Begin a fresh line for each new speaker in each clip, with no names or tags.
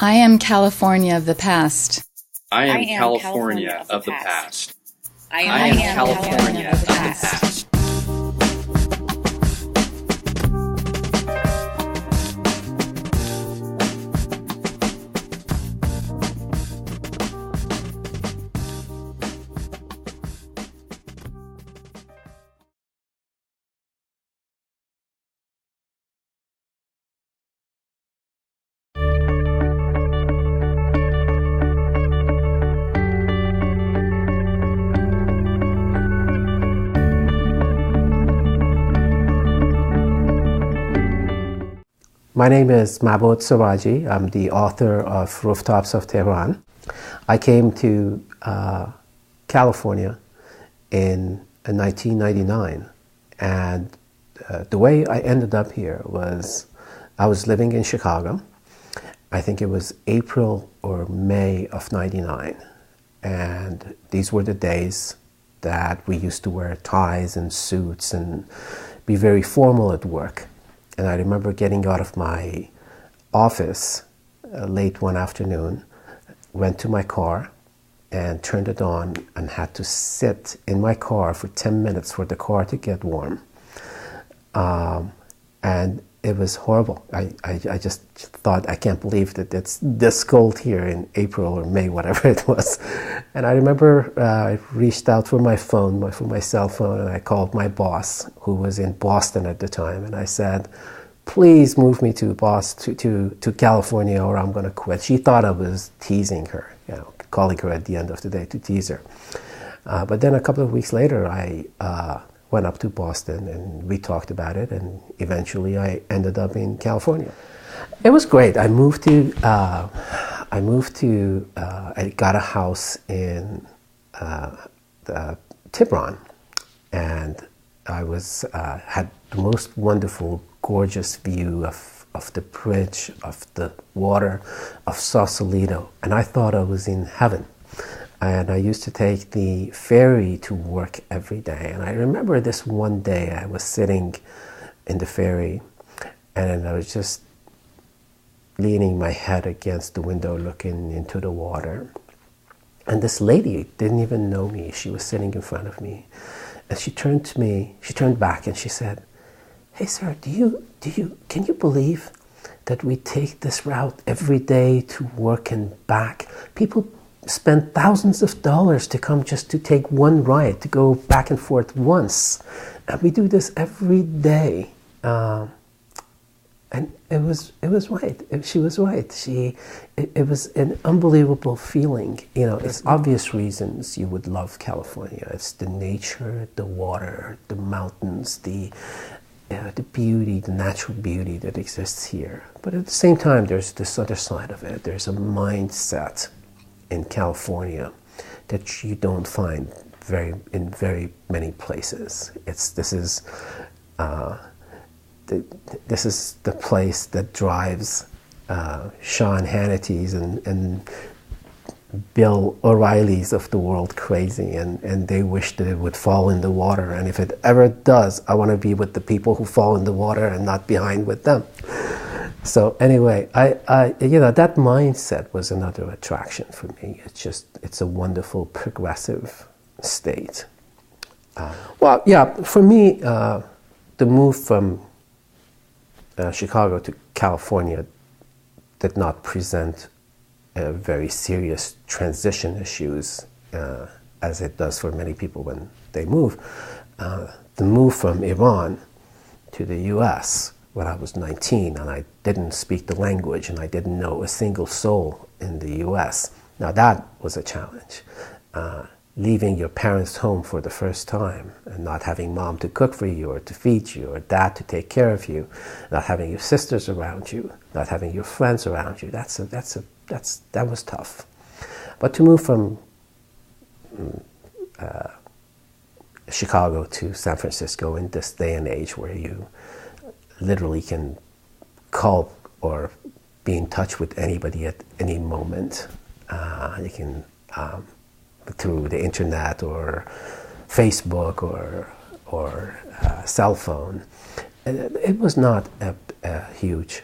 I am California of the past.
I am California of the past. I am California of the past.
My name is Majbod Seraji. I'm the author of Rooftops of Tehran. I came to California in 1999, and the way I ended up here was I was living in Chicago. I think it was April or May of '99, and these were the days that we used to wear ties and suits and be very formal at work. And I remember getting out of my office late one afternoon, went to my car and turned it on and had to sit in my car for 10 minutes for the car to get warm. And it was horrible. I just thought, I can't believe that it's this cold here in April or May, whatever it was. And I remember I reached out for my phone, for my cell phone, and I called my boss, who was in Boston at the time, and I said, please move me to California or I'm going to quit. She thought I was teasing her, calling her at the end of the day to tease her. But then a couple of weeks later, I went up to Boston and we talked about it, and eventually I ended up in California. It was great. I got a house in Tehran, and I had the most wonderful, gorgeous view of the bridge, of the water, of Sausalito, and I thought I was in heaven. And I used to take the ferry to work every day. And I remember this one day I was sitting in the ferry and I was just leaning my head against the window looking into the water. And this lady didn't even know me. She was sitting in front of me. And she turned to me, she turned back and she said, "Hey sir, can you believe that we take this route every day to work and back? People spend thousands of dollars to come just to take one ride, to go back and forth once. And we do this every day." And it was right. She was right. It was an unbelievable feeling. It's obvious reasons you would love California. It's the nature, the water, the mountains, the beauty, the natural beauty that exists here. But at the same time, there's this other side of it. There's a mindset in California that you don't find in very many places. This is the place that drives Sean Hannity's and Bill O'Reilly's of the world crazy, and they wish that it would fall in the water. And if it ever does, I want to be with the people who fall in the water and not behind with them. So anyway, that mindset was another attraction for me. It's a wonderful progressive state. For me, the move from Chicago to California did not present very serious transition issues as it does for many people when they move. The move from Iran to the U.S. when I was 19 and I didn't speak the language and I didn't know a single soul in the U.S. Now that was a challenge. Leaving your parents' home for the first time and not having mom to cook for you or to feed you or dad to take care of you, not having your sisters around you, not having your friends around you, that was tough. But to move from Chicago to San Francisco in this day and age where you literally can call or be in touch with anybody at any moment, you can through the internet or Facebook or cell phone. It was not a huge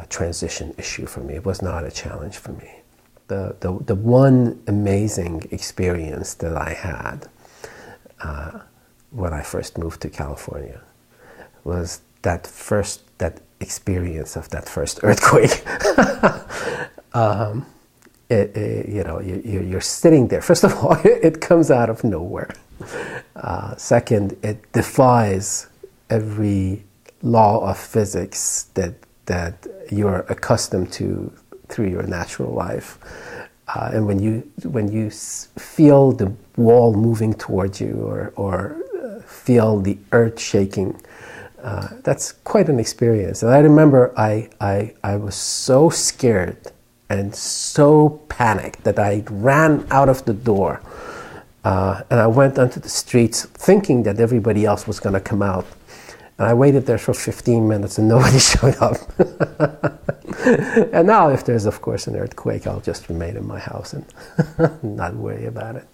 transition issue for me. It was not a challenge for me. The one amazing experience that I had when I first moved to California was that experience of that first earthquake. You're sitting there. First of all, it comes out of nowhere. Second, it defies every law of physics that you're accustomed to through your natural life. And when you feel the wall moving towards you or feel the earth shaking, that's quite an experience. And I remember I was so scared and so panicked that I ran out of the door. And I went onto the streets thinking that everybody else was going to come out. And I waited there for 15 minutes and nobody showed up. And now if there's, of course, an earthquake, I'll just remain in my house and not worry about it.